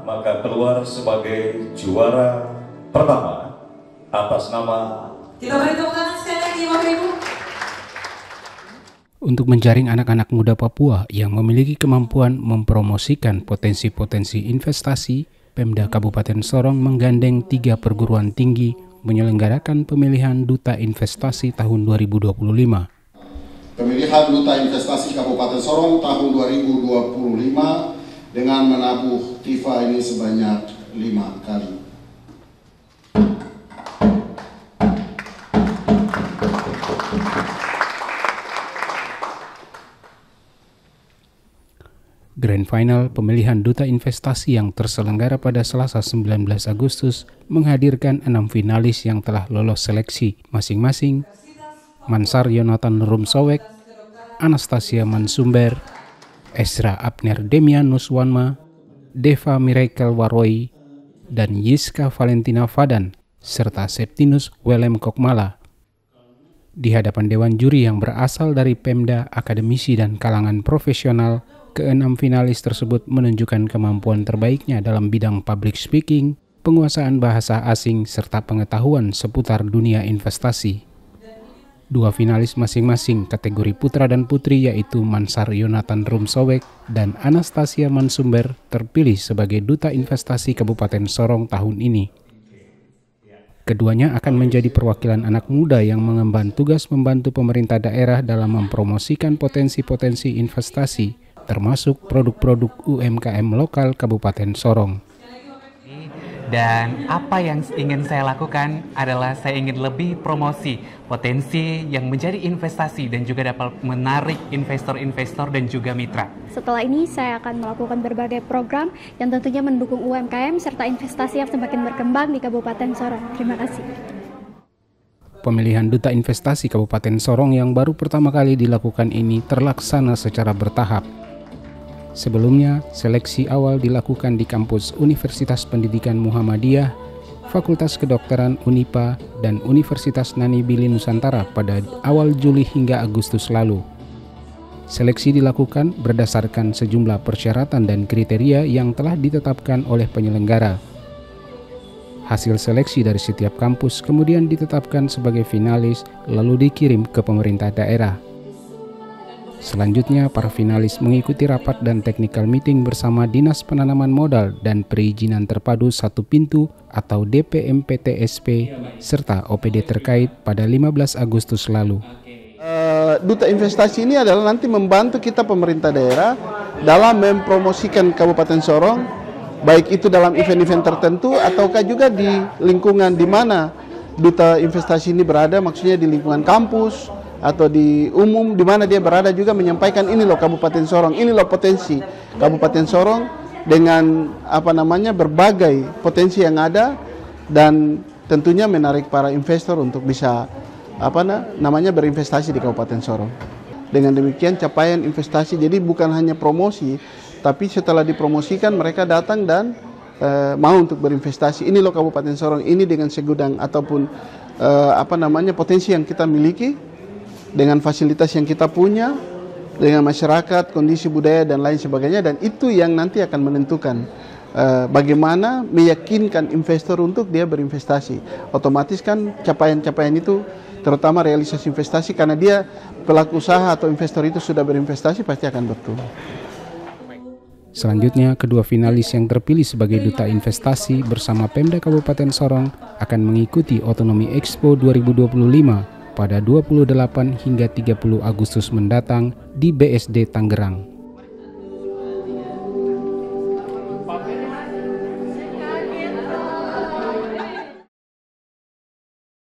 maka keluar sebagai juara pertama atas nama. Kita beri tepuk tangan sekali lagi, Bapak Ibu. Untuk menjaring anak-anak muda Papua yang memiliki kemampuan mempromosikan potensi-potensi investasi, Pemda Kabupaten Sorong menggandeng 3 perguruan tinggi menyelenggarakan pemilihan Duta Investasi tahun 2025. Pemilihan Duta Investasi Kabupaten Sorong tahun 2025 dengan menabuh TIFA ini sebanyak 5 kali. Grand Final pemilihan Duta Investasi yang terselenggara pada Selasa 19 Agustus menghadirkan 6 finalis yang telah lolos seleksi masing-masing Mansar Yonatan Rumsowek, Anastasia Mansumber, Ezra Abner Demianus Wanma, Deva Miracle Waroi, dan Yiska Valentina Fadan, serta Septinus Welem Kokmala. Di hadapan Dewan Juri yang berasal dari Pemda, akademisi, dan kalangan profesional, ke-6 finalis tersebut menunjukkan kemampuan terbaiknya dalam bidang public speaking, penguasaan bahasa asing, serta pengetahuan seputar dunia investasi. 2 finalis masing-masing kategori putra dan putri yaitu Mansar Yonatan Rumsowek dan Anastasia Mansumber terpilih sebagai Duta Investasi Kabupaten Sorong tahun ini. Keduanya akan menjadi perwakilan anak muda yang mengemban tugas membantu pemerintah daerah dalam mempromosikan potensi-potensi investasi, termasuk produk-produk UMKM lokal Kabupaten Sorong. Dan apa yang ingin saya lakukan adalah saya ingin lebih promosi potensi yang menjadi investasi dan juga dapat menarik investor-investor dan juga mitra. Setelah ini saya akan melakukan berbagai program yang tentunya mendukung UMKM serta investasi yang semakin berkembang di Kabupaten Sorong. Terima kasih. Pemilihan Duta Investasi Kabupaten Sorong yang baru pertama kali dilakukan ini terlaksana secara bertahap. Sebelumnya, seleksi awal dilakukan di kampus Universitas Pendidikan Muhammadiyah, Fakultas Kedokteran Unipa, dan Universitas Nani Bili Nusantara pada awal Juli hingga Agustus lalu. Seleksi dilakukan berdasarkan sejumlah persyaratan dan kriteria yang telah ditetapkan oleh penyelenggara. Hasil seleksi dari setiap kampus kemudian ditetapkan sebagai finalis lalu dikirim ke pemerintah daerah. Selanjutnya, para finalis mengikuti rapat dan technical meeting bersama Dinas Penanaman Modal dan Perizinan Terpadu Satu Pintu atau DPMPTSP serta OPD terkait pada 15 Agustus lalu. Duta investasi ini adalah nanti membantu kita pemerintah daerah dalam mempromosikan Kabupaten Sorong, baik itu dalam event-event tertentu ataukah juga di lingkungan di mana duta investasi ini berada, maksudnya di lingkungan kampus atau di umum di mana dia berada, juga menyampaikan ini loh Kabupaten Sorong, ini loh potensi Kabupaten Sorong dengan berbagai potensi yang ada, dan tentunya menarik para investor untuk bisa berinvestasi di Kabupaten Sorong. Dengan demikian capaian investasi jadi bukan hanya promosi, tapi setelah dipromosikan mereka datang dan mau untuk berinvestasi. Ini loh Kabupaten Sorong, ini dengan segudang ataupun potensi yang kita miliki, dengan fasilitas yang kita punya, dengan masyarakat, kondisi budaya dan lain sebagainya, dan itu yang nanti akan menentukan bagaimana meyakinkan investor untuk dia berinvestasi. Otomatis kan capaian-capaian itu, terutama realisasi investasi, karena dia pelaku usaha atau investor itu sudah berinvestasi, pasti akan betul. Selanjutnya, kedua finalis yang terpilih sebagai Duta Investasi bersama Pemda Kabupaten Sorong akan mengikuti Otonomi Expo 2025 pada 28 hingga 30 Agustus mendatang di BSD Tangerang.